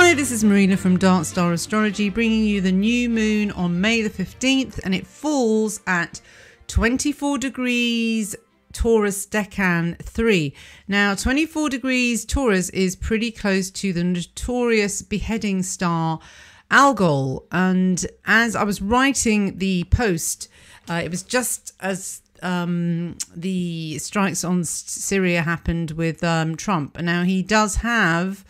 Hi, this is Marina from Darkstar Astrology, bringing you the new moon on May the 15th, and it falls at 24 degrees Taurus Decan 3. Now, 24 degrees Taurus is pretty close to the notorious beheading star Algol, and as I was writing the post, it was just as the strikes on Syria happened with Trump, and now he does have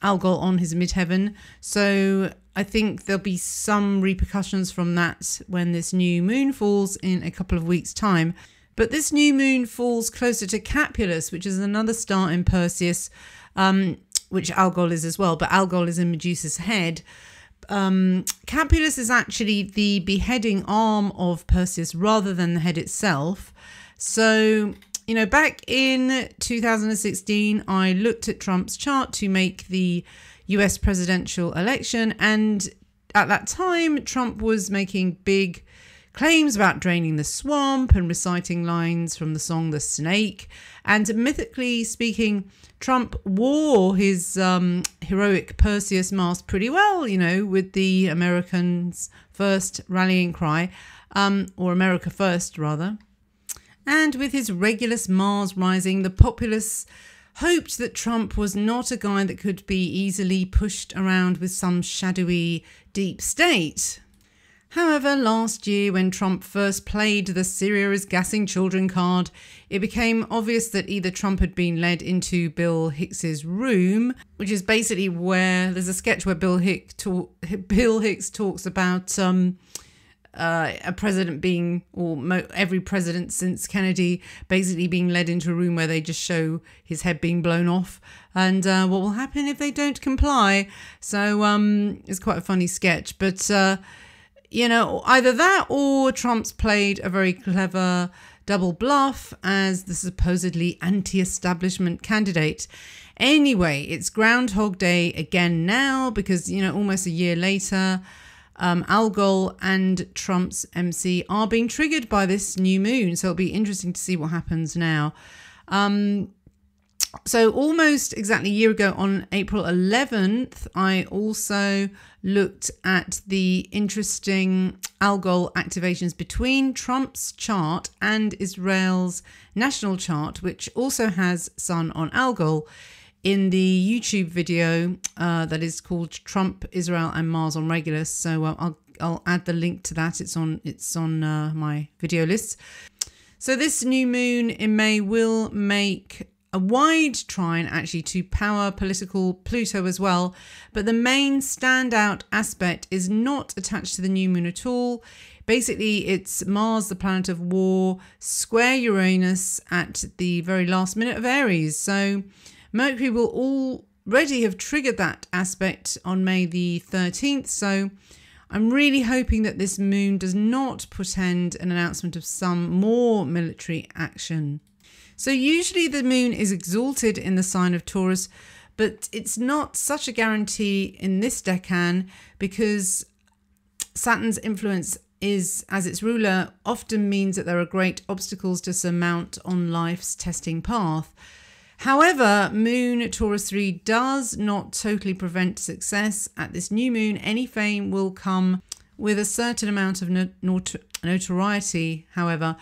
Algol on his midheaven, so I think there'll be some repercussions from that when this new moon falls in a couple of weeks' time. But this new moon falls closer to Capulus, which is another star in Perseus, which Algol is as well, but Algol is in Medusa's head. Capulus is actually the beheading arm of Perseus rather than the head itself. So, you know, back in 2016, I looked at Trump's chart to make the US presidential election. And at that time, Trump was making big claims about draining the swamp and reciting lines from the song The Snake. And mythically speaking, Trump wore his heroic Perseus mask pretty well, you know, with the Americans First rallying cry, or America First, rather. And with his Regulus Mars rising, the populace hoped that Trump was not a guy that could be easily pushed around with some shadowy deep state. However, last year when Trump first played the Syria is gassing children card, it became obvious that either Trump had been led into Bill Hicks's room, which is basically where there's a sketch where Bill Hicks talks about a president being, or every president since Kennedy, basically being led into a room where they just show his head being blown off and what will happen if they don't comply. So it's quite a funny sketch, but you know, either that or Trump's played a very clever double bluff as the supposedly anti-establishment candidate. Anyway, it's Groundhog Day again now because, you know, almost a year later, Algol and Trump's MC are being triggered by this new moon. So it'll be interesting to see what happens now. So almost exactly a year ago on April 11th, I also looked at the interesting Algol activations between Trump's chart and Israel's national chart, which also has Sun on Algol, in the YouTube video that is called Trump, Israel and Mars on Regulus. So I'll add the link to that. It's on my video list. So this new moon in May will make a wide trine actually to power political Pluto as well, but the main standout aspect is not attached to the new moon at all. Basically, it's Mars, the planet of war, square Uranus at the very last minute of Aries. So Mercury will already have triggered that aspect on May the 13th. So I'm really hoping that this moon does not portend an announcement of some more military action. So usually the moon is exalted in the sign of Taurus, but it's not such a guarantee in this decan because Saturn's influence is, as its ruler, often means that there are great obstacles to surmount on life's testing path. However, Moon Taurus 3 does not totally prevent success. At this new moon, any fame will come with a certain amount of notoriety, however.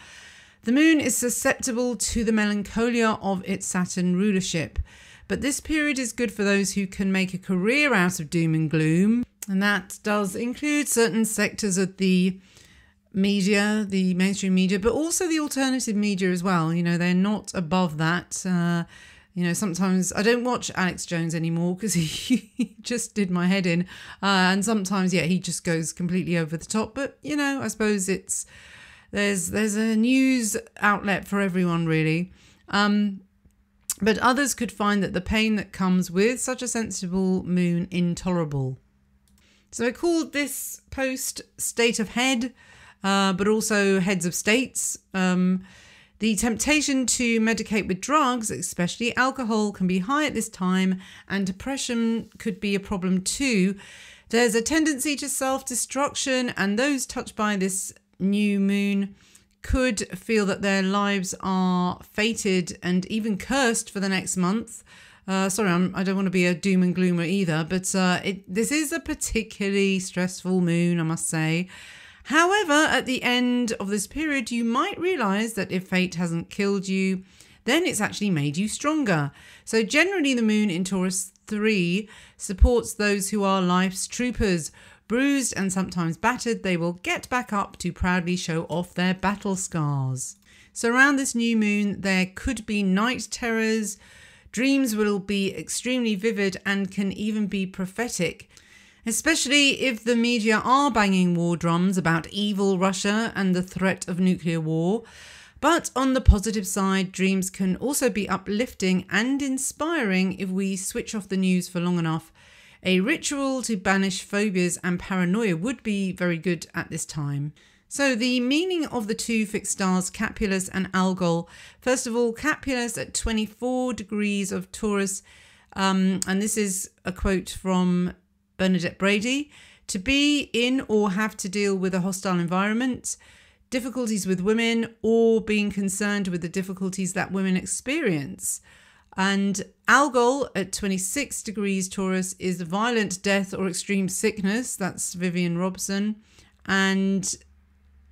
The moon is susceptible to the melancholia of its Saturn rulership, but this period is good for those who can make a career out of doom and gloom, and that does include certain sectors of the media, the mainstream media, but also the alternative media as well. You know, they're not above that. You know, sometimes I don't watch Alex Jones anymore because he just did my head in, and sometimes, yeah, he just goes completely over the top. But you know, I suppose it's there's a news outlet for everyone, really. But others could find that the pain that comes with such a sensible moon intolerable. So I called this post State of Head, but also Heads of States. The temptation to medicate with drugs, especially alcohol, can be high at this time, and depression could be a problem too. There's a tendency to self-destruction, and those touched by this new moon could feel that their lives are fated and even cursed for the next month. Sorry, I don't want to be a doom and gloomer either, but this is a particularly stressful moon, I must say. However, at the end of this period, you might realise that if fate hasn't killed you, then it's actually made you stronger. So generally the moon in Taurus 3 supports those who are life's troopers. Bruised and sometimes battered, they will get back up to proudly show off their battle scars. So around this new moon, there could be night terrors. Dreams will be extremely vivid and can even be prophetic, especially if the media are banging war drums about evil Russia and the threat of nuclear war. But on the positive side, dreams can also be uplifting and inspiring if we switch off the news for long enough. A ritual to banish phobias and paranoia would be very good at this time. So the meaning of the two fixed stars, Capulus and Algol. First of all, Capulus at 24 degrees of Taurus, and this is a quote from Bernadette Brady: to be in or have to deal with a hostile environment, difficulties with women, or being concerned with the difficulties that women experience. And Algol at 26 degrees Taurus is violent death or extreme sickness. That's Vivian Robson. And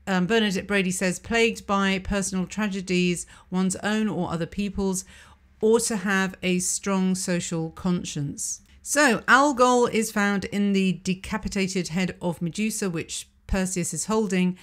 Bernadette Brady says plagued by personal tragedies, one's own or other people's, or to have a strong social conscience. So Algol is found in the decapitated head of Medusa, which Perseus is holding.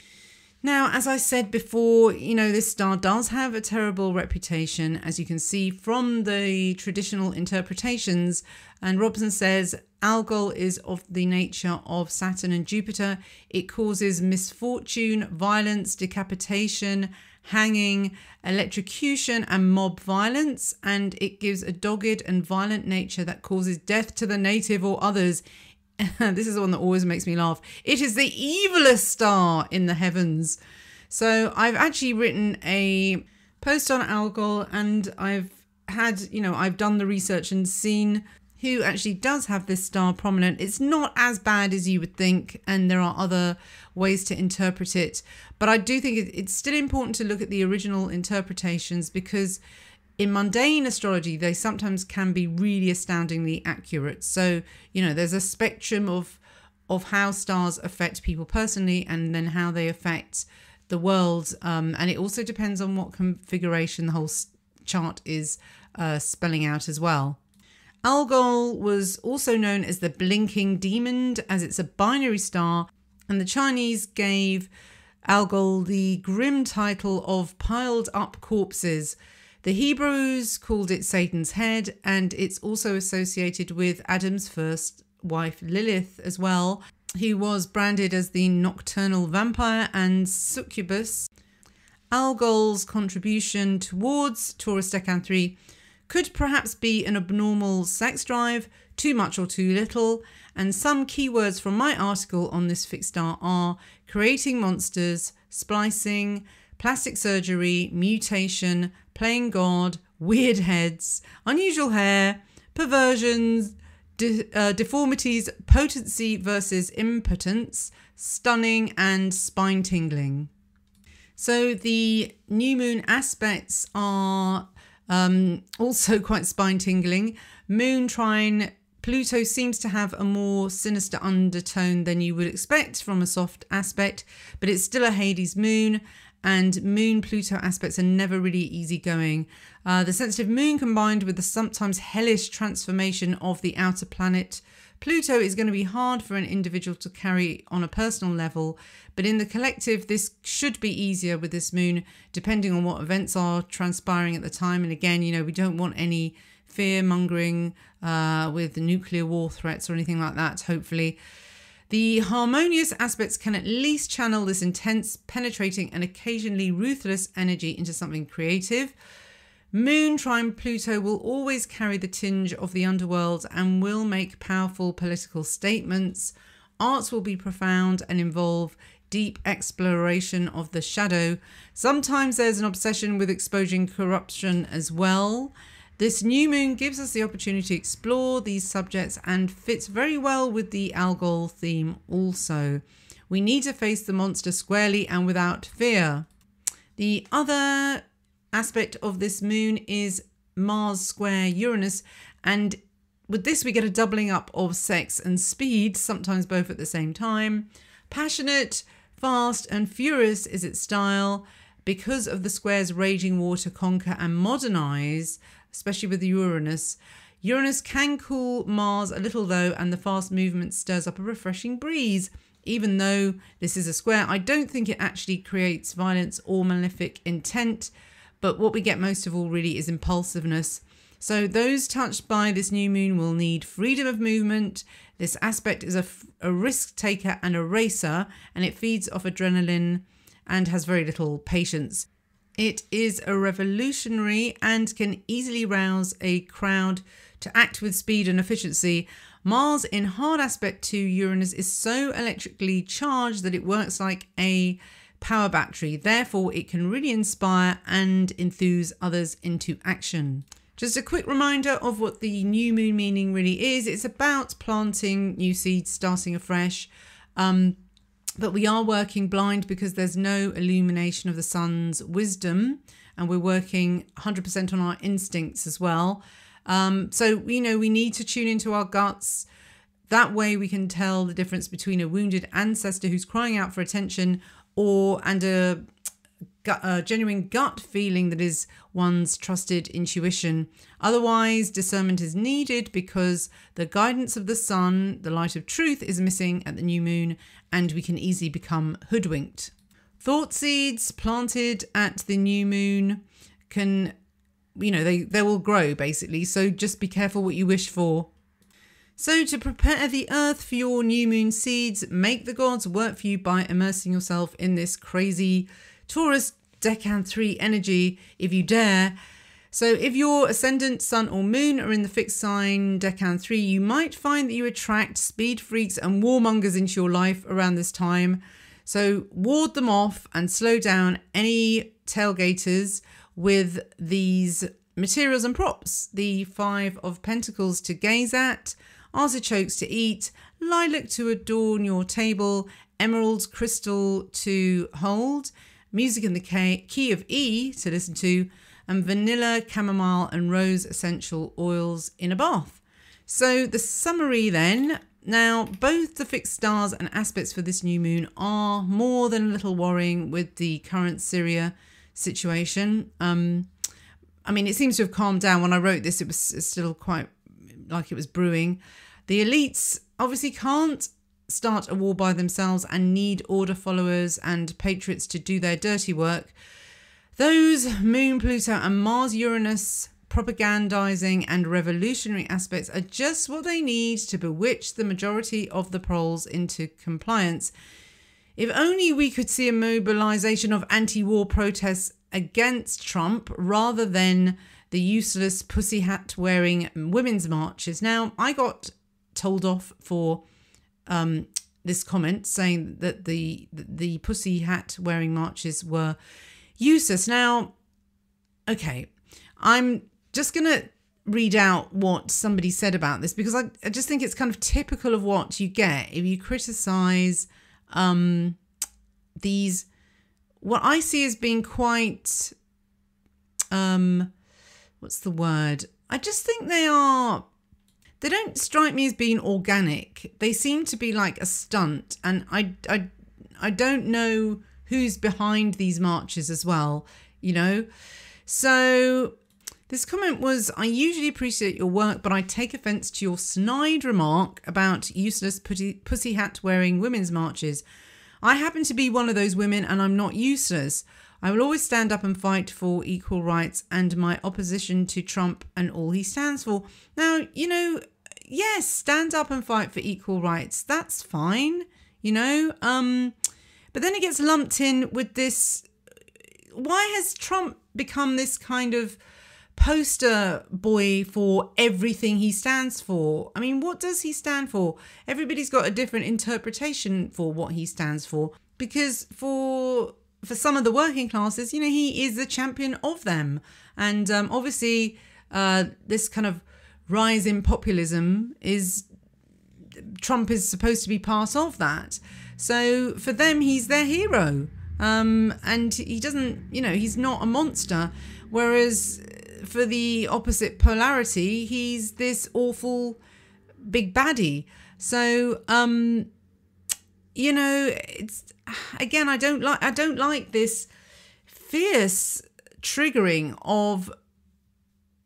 Now, as I said before, this star does have a terrible reputation, as you can see from the traditional interpretations. And Robson says Algol is of the nature of Saturn and Jupiter. It causes misfortune, violence, decapitation, hanging, electrocution, and mob violence. And it gives a dogged and violent nature that causes death to the native or others. This is the one that always makes me laugh. It is the evilest star in the heavens. So I've actually written a post on Algol, and I've done the research and seen who actually does have this star prominent. It's not as bad as you would think, and there are other ways to interpret it. But I do think it's still important to look at the original interpretations, because in mundane astrology, they sometimes can be really astoundingly accurate. So, there's a spectrum of how stars affect people personally, and then how they affect the world. And it also depends on what configuration the whole chart is spelling out as well. Algol was also known as the blinking demon, as it's a binary star, and the Chinese gave Algol the grim title of piled up corpses. The Hebrews called it Satan's head, and it's also associated with Adam's first wife Lilith as well, who was branded as the nocturnal vampire and succubus. Algol's contribution towards Taurus Decan 3 could perhaps be an abnormal sex drive, too much or too little, and some keywords from my article on this fixed star are creating monsters, splicing, plastic surgery, mutation, playing God, weird heads, unusual hair, perversions, deformities, potency versus impotence, stunning, and spine tingling. So the new moon aspects are also quite spine tingling. Moon trine Pluto seems to have a more sinister undertone than you would expect from a soft aspect, but it's still a Hades moon, and moon-Pluto aspects are never really easygoing. The sensitive moon combined with the sometimes hellish transformation of the outer planet Pluto is going to be hard for an individual to carry on a personal level, but in the collective this should be easier with this moon, depending on what events are transpiring at the time. And again, we don't want any fear-mongering with nuclear war threats or anything like that, hopefully. The harmonious aspects can at least channel this intense, penetrating, and occasionally ruthless energy into something creative. Moon trine Pluto will always carry the tinge of the underworld and will make powerful political statements. Arts will be profound and involve deep exploration of the shadow. Sometimes there's an obsession with exposing corruption as well. This new moon gives us the opportunity to explore these subjects and fits very well with the Algol theme also. We need to face the monster squarely and without fear. The other aspect of this moon is Mars square Uranus, and with this we get a doubling up of sex and speed, sometimes both at the same time. Passionate, fast and furious is its style because of the square's raging war to conquer and modernize, especially with Uranus. Uranus can cool Mars a little though, and the fast movement stirs up a refreshing breeze. Even though this is a square, I don't think it actually creates violence or malefic intent, but what we get most of all really is impulsiveness. So those touched by this new moon will need freedom of movement. This aspect is a risk taker and a racer, and it feeds off adrenaline and has very little patience. It is a revolutionary and can easily rouse a crowd to act with speed and efficiency. Mars in hard aspect to Uranus is so electrically charged that it works like a power battery. Therefore, it can really inspire and enthuse others into action. Just a quick reminder of what the new moon meaning really is. It's about planting new seeds, starting afresh. But we are working blind because there's no illumination of the sun's wisdom, and we're working 100% on our instincts as well. So, we need to tune into our guts. That way we can tell the difference between a wounded ancestor who's crying out for attention and a genuine gut feeling that is one's trusted intuition. Otherwise, discernment is needed because the guidance of the sun, the light of truth, is missing at the new moon, and we can easily become hoodwinked. Thought seeds planted at the new moon can, they will grow basically. So just be careful what you wish for. So to prepare the earth for your new moon seeds, make the gods work for you by immersing yourself in this crazy Taurus Decan 3 energy, if you dare. So if your ascendant, sun or moon are in the fixed sign Decan 3, you might find that you attract speed freaks and warmongers into your life around this time. So ward them off and slow down any tailgaters with these materials and props. The 5 of Pentacles to gaze at, artichokes to eat, lilac to adorn your table, emerald crystal to hold, music in the key of E to listen to, and vanilla, chamomile and rose essential oils in a bath. So the summary then, now both the fixed stars and aspects for this new moon are more than a little worrying with the current Syria situation. It seems to have calmed down. When I wrote this, it was still quite like it was brewing. The elites obviously can't start a war by themselves and need order followers and patriots to do their dirty work. Those Moon, Pluto and Mars, Uranus propagandizing and revolutionary aspects are just what they need to bewitch the majority of the proles into compliance. If only we could see a mobilization of anti-war protests against Trump rather than the useless pussy hat wearing women's marches. Now, I got told off for this comment saying that the pussy hat wearing marches were useless. Now, okay, I'm just going to read out what somebody said about this because I just think it's kind of typical of what you get if you criticize these, what I see as being quite, what's the word? I just think they don't strike me as being organic. They seem to be like a stunt, and I don't know who's behind these marches as well, So this comment was, I usually appreciate your work, but I take offence to your snide remark about useless pussy hat wearing women's marches. I happen to be one of those women and I'm not useless. I will always stand up and fight for equal rights and my opposition to Trump and all he stands for. Now, yes, stand up and fight for equal rights. That's fine, But then it gets lumped in with this. Why has Trump become this kind of poster boy for everything he stands for? I mean, what does he stand for? Everybody's got a different interpretation for what he stands for. Because for some of the working classes, he is the champion of them. And obviously, this kind of rise in populism Trump is supposed to be part of that. So for them, he's their hero. And he doesn't, he's not a monster. Whereas for the opposite polarity, he's this awful big baddie. So, you know, it's, again, I don't like this fierce triggering of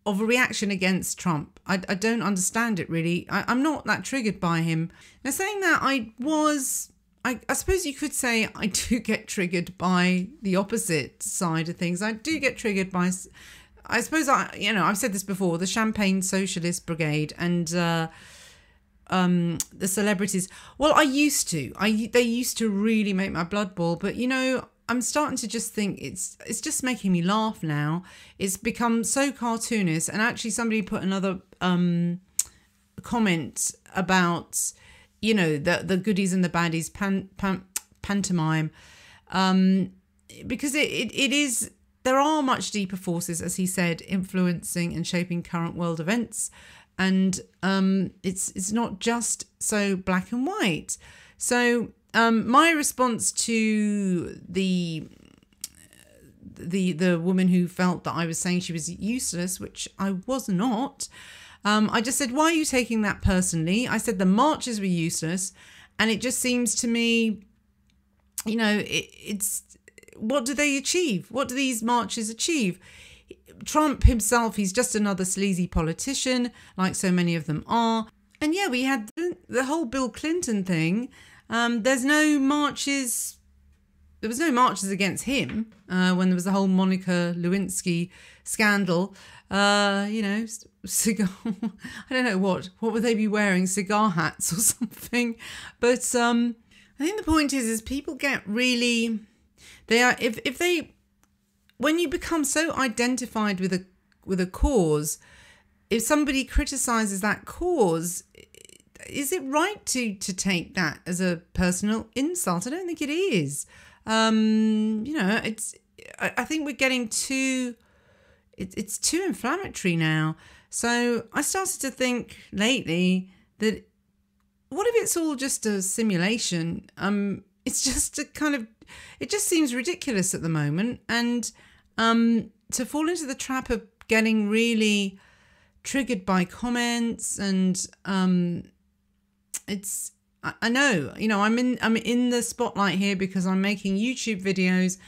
a reaction against Trump. I don't understand it really. I'm not that triggered by him. Now, saying that, I suppose you could say I do get triggered by the opposite side of things. I do get triggered by, I suppose, I've said this before, the Champagne Socialist Brigade and the celebrities. Well, I used to. They used to really make my blood boil, but you know, I'm starting to just think it's just making me laugh now. It's become so cartoonish, and actually somebody put another comment about, you know, the goodies and the baddies pantomime, because it is, there are much deeper forces, as he said, influencing and shaping current world events. And it's not just so black and white. So my response to the woman who felt that I was saying she was useless, which I was not, I just said, why are you taking that personally? I said the marches were useless, and it just seems to me, you know, it's what do they achieve? What do these marches achieve? Trump himself, he's just another sleazy politician, like so many of them are. And yeah, we had the whole Bill Clinton thing. There's no marches. There was no marches against him when there was the whole Monica Lewinsky scandal. You know, cigar. I don't know what would they be wearing? Cigar hats or something. But I think the point is people get really. They are if they. When you become so identified with a cause, if somebody criticizes that cause, is it right to take that as a personal insult? I don't think it is. You know, I think we're getting too, it's too inflammatory now. So I started to think lately that what if it's all just a simulation? It's just a kind of, it just seems ridiculous at the moment. And to fall into the trap of getting really triggered by comments, and it's, I know, you know, I'm in the spotlight here because I'm making YouTube videos,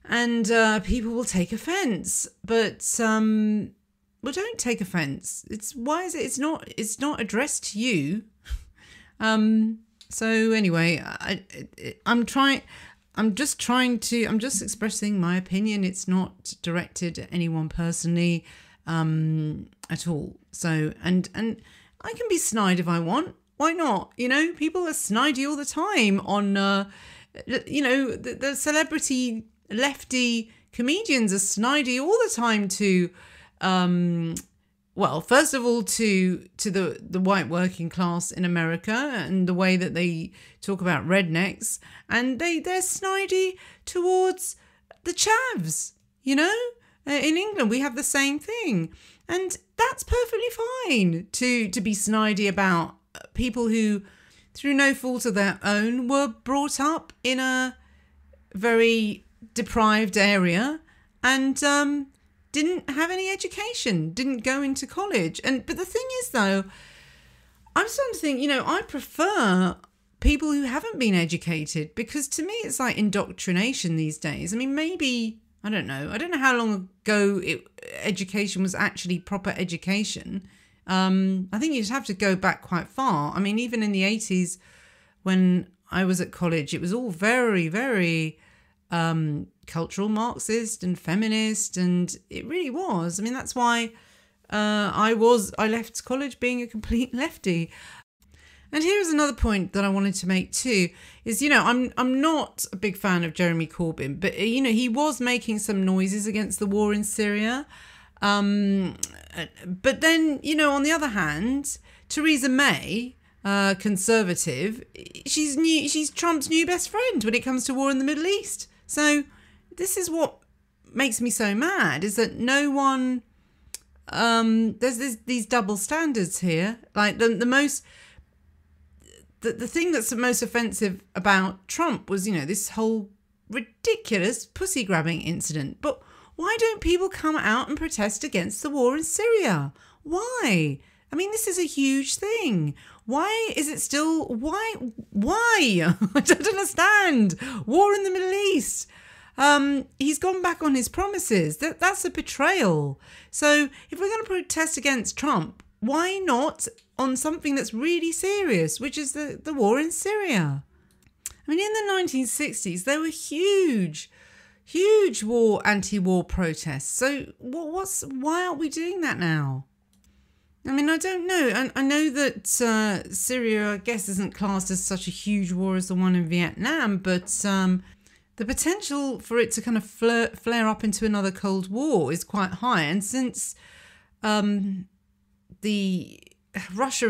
and people will take offense, but well, don't take offense. It's not addressed to you. So anyway, I'm just expressing my opinion. It's not directed at anyone personally at all. So, and I can be snide if I want. Why not? You know, people are snidey all the time on, you know, the celebrity lefty comedians are snidey all the time to, well, first of all, to the white working class in America and the way that they talk about rednecks, and they're snidey towards the chavs, you know? In England, we have the same thing. And that's perfectly fine to be snidey about people who, through no fault of their own, were brought up in a very deprived area and didn't have any education, didn't go into college. But the thing is, though, I'm starting to think, you know, I prefer people who haven't been educated, because to me it's like indoctrination these days. I mean, maybe, I don't know how long ago education was actually proper education. I think you'd have to go back quite far. I mean, even in the 80s when I was at college, it was all very, very cultural Marxist and feminist, and it really was. I mean, that's why I left college being a complete lefty. And here's another point that I wanted to make too, is, you know, I'm not a big fan of Jeremy Corbyn, but, you know, he was making some noises against the war in Syria. But then, you know, on the other hand, Theresa May, conservative, she's Trump's new best friend when it comes to war in the Middle East. So this is what makes me so mad, is that no one, there's these double standards here. Like the thing that's the most offensive about Trump was, you know, this whole ridiculous pussy grabbing incident. But Why don't people come out and protest against the war in Syria? Why? I mean, this is a huge thing. Why is it still... Why? I don't understand. War in the Middle East. He's gone back on his promises. That's a betrayal. So if we're going to protest against Trump, why not on something that's really serious, which is the war in Syria? I mean, in the 1960s, there were huge anti-war protests. So why aren't we doing that now? I mean, I don't know. I know that Syria, I guess, isn't classed as such a huge war as the one in Vietnam, but the potential for it to kind of flare up into another Cold War is quite high. And since Russia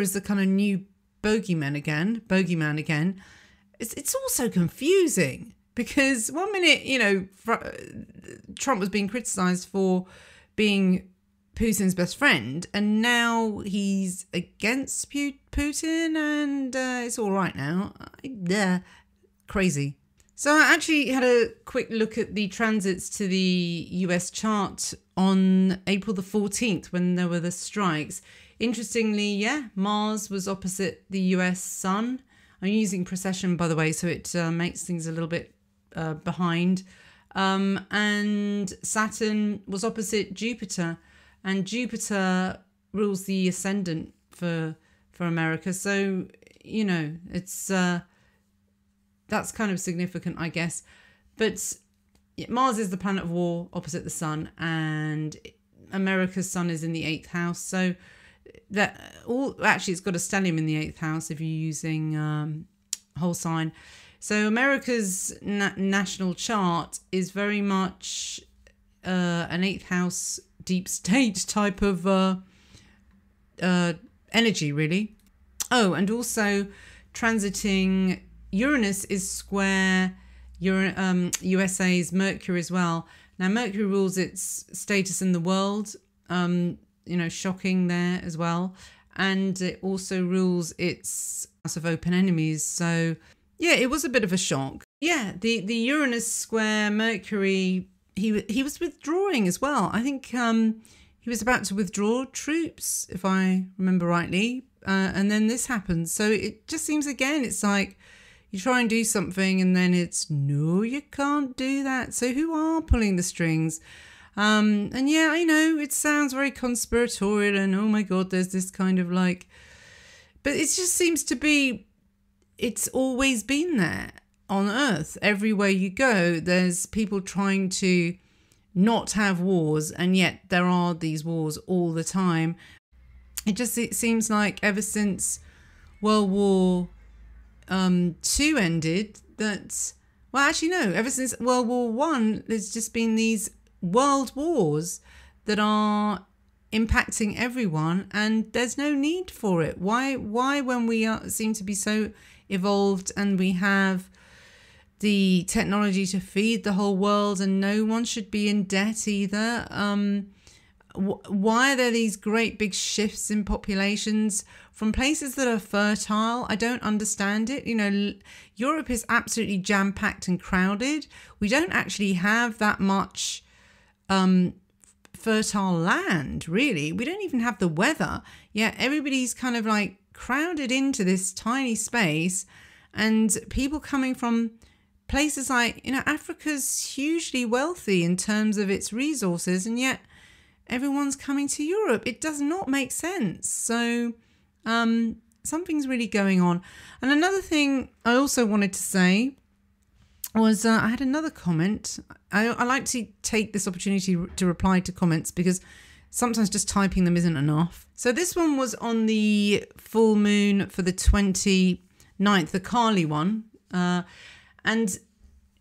is the kind of new bogeyman again, it's also confusing. Because one minute, you know, Trump was being criticised for being Putin's best friend, and now he's against Putin, and it's all right now. Crazy. So I actually had a quick look at the transits to the US chart on April the 14th when there were the strikes. Interestingly, Mars was opposite the US Sun. I'm using precession, by the way, so it makes things a little bit behind. And Saturn was opposite Jupiter, and Jupiter rules the ascendant for America. So, you know, it's that's kind of significant, I guess. But Mars is the planet of war opposite the sun, and America's sun is in the 8th house. So actually it's got a stellium in the 8th house if you're using whole sign. So America's national chart is very much an 8th house deep state type of energy, really. Oh, and also transiting Uranus is square USA's Mercury as well. Now, Mercury rules its status in the world, you know, shocking there as well. And it also rules its house of open enemies. So, yeah, it was a bit of a shock. Yeah, the Uranus square Mercury, he was withdrawing as well. I think he was about to withdraw troops, if I remember rightly. And then this happened. So it just seems, again, it's like you try and do something and then it's, no, you can't do that. So who are pulling the strings? And yeah, I know it sounds very conspiratorial and, oh my God, there's this kind of like, but it just seems to be, it's always been there on Earth. Everywhere you go, there's people trying to not have wars, and yet there are these wars all the time. It seems like ever since World War II ended, that, well, actually no, ever since World War I, there's just been these world wars that are impacting everyone, and there's no need for it. Why when we seem to be so evolved and we have the technology to feed the whole world and no one should be in debt either, why are there these great big shifts in populations from places that are fertile? I don't understand it. You know, Europe is absolutely jam-packed and crowded. We don't actually have that much fertile land, really. We don't even have the weather. Yet everybody's kind of like crowded into this tiny space, and people coming from places like, you know, Africa's hugely wealthy in terms of its resources, and yet everyone's coming to Europe. It does not make sense. So something's really going on. And another thing I also wanted to say was I had another comment. I like to take this opportunity to reply to comments because sometimes just typing them isn't enough. So this one was on the full moon for the 29th, the Kali one. And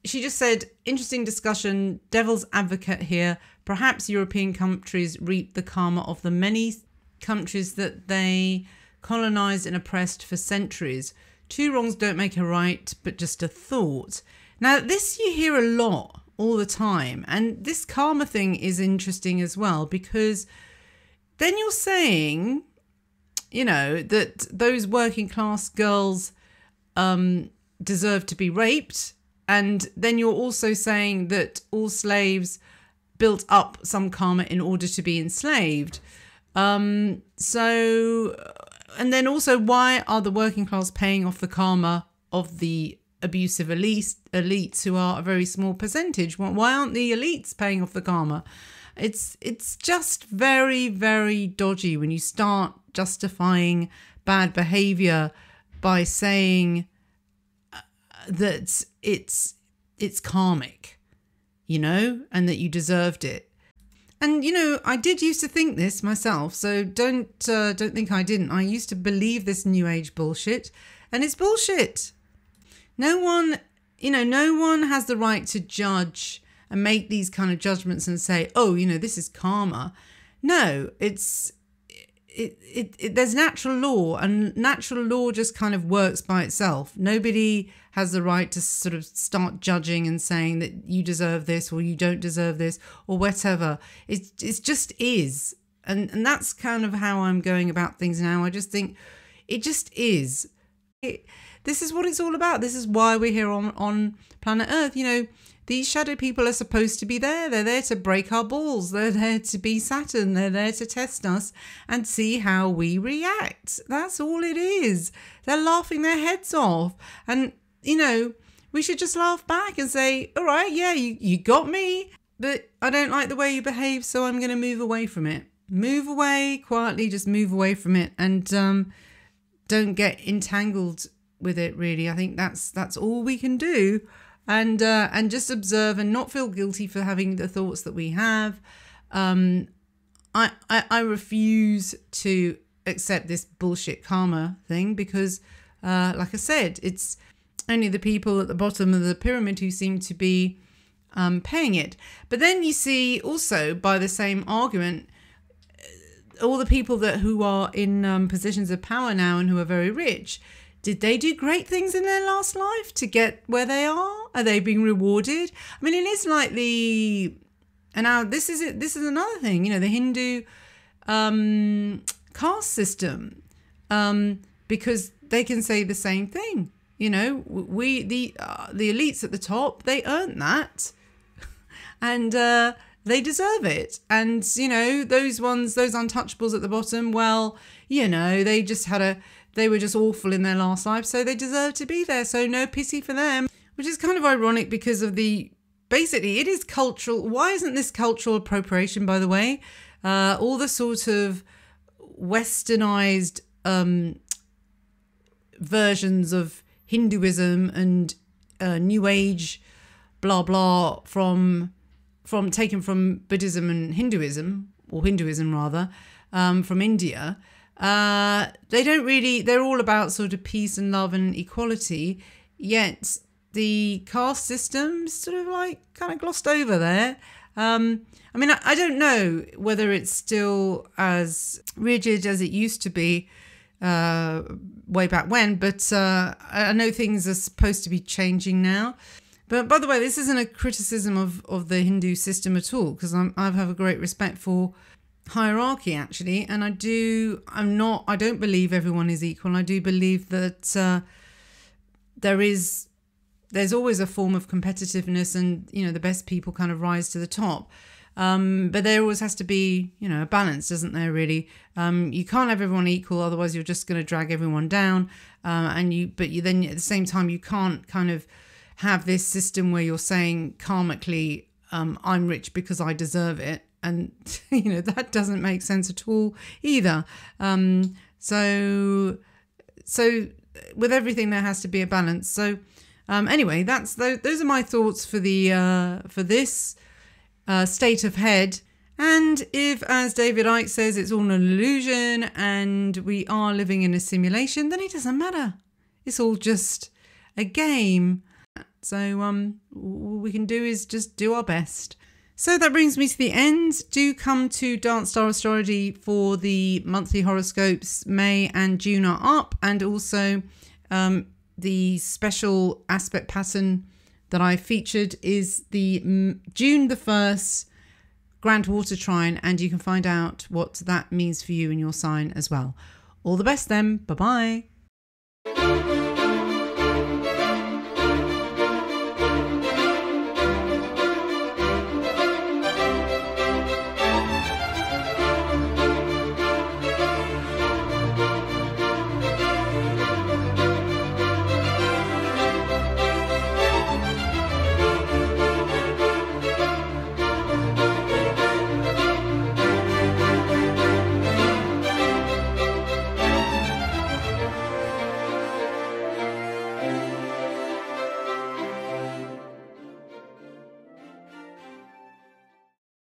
she just said, interesting discussion, devil's advocate here. Perhaps European countries reap the karma of the many countries that they colonized and oppressed for centuries. Two wrongs don't make a right, but just a thought. Now, this you hear a lot all the time. And this karma thing is interesting as well, because then you're saying, you know, that those working class girls deserve to be raped. And then you're also saying that all slaves built up some karma in order to be enslaved. And then also, why are the working class paying off the karma of the abusive elites who are a very small percentage? Why aren't the elites paying off the karma? It's just very, very dodgy when you start justifying bad behavior by saying that it's karmic, and that you deserved it. And, I did used to think this myself, so don't think I didn't. I used to believe this New Age bullshit, and it's bullshit. No one has the right to judge and make these kind of judgments and say, oh, this is karma. No, there's natural law, and natural law just kind of works by itself. Nobody has the right to sort of start judging and saying that you deserve this or you don't deserve this or whatever. It just is. And that's kind of how I'm going about things now. I just think it just is. This is what it's all about. This is why we're here on planet Earth. These shadow people are supposed to be there. They're there to break our balls. They're there to be Saturn. They're there to test us and see how we react. That's all it is. They're laughing their heads off. And, we should just laugh back and say, all right, yeah, you got me, but I don't like the way you behave, so I'm going to move away from it. Move away quietly, just move away from it, and don't get entangled with it, really. I think that's all we can do. And just observe and not feel guilty for having the thoughts that we have. I refuse to accept this bullshit karma thing because, like I said, it's only the people at the bottom of the pyramid who seem to be paying it. But then you see also, by the same argument, all the people who are in positions of power now and who are very rich. Did they do great things in their last life to get where they are? Are they being rewarded? I mean, it is like and now this is another thing, the Hindu caste system, because they can say the same thing. The elites at the top, they earned that, and they deserve it. And those untouchables at the bottom, well, they just they were just awful in their last life, so they deserve to be there. So no pity for them, which is kind of ironic because of basically it is cultural. Why isn't this cultural appropriation, by the way? All the sort of westernized versions of Hinduism and New Age, blah, blah, taken from Buddhism and Hinduism, or Hinduism rather, from India. They're all about sort of peace and love and equality, yet the caste system sort of kind of glossed over there. I mean, I don't know whether it's still as rigid as it used to be way back when, but I know things are supposed to be changing now. But by the way, this isn't a criticism of the Hindu system at all, because I have a great respect for hierarchy, actually, and I don't believe everyone is equal. I do believe that there's always a form of competitiveness, and the best people kind of rise to the top. But there always has to be a balance, doesn't there, really? You can't have everyone equal, otherwise you're just going to drag everyone down. But then at the same time, you can't kind of have this system where you're saying karmically, I'm rich because I deserve it. And, that doesn't make sense at all either. So with everything, there has to be a balance. So anyway, those are my thoughts for this state of head. And if, as David Icke says, it's all an illusion and we are living in a simulation, then it doesn't matter. It's all just a game. So all we can do is just do our best. So that brings me to the end. Do come to Darkstar Astrology for the monthly horoscopes. May and June are up, and also the special aspect pattern that I featured is the June the 1st Grand Water Trine, and you can find out what that means for you and your sign as well. All the best then. Bye-bye.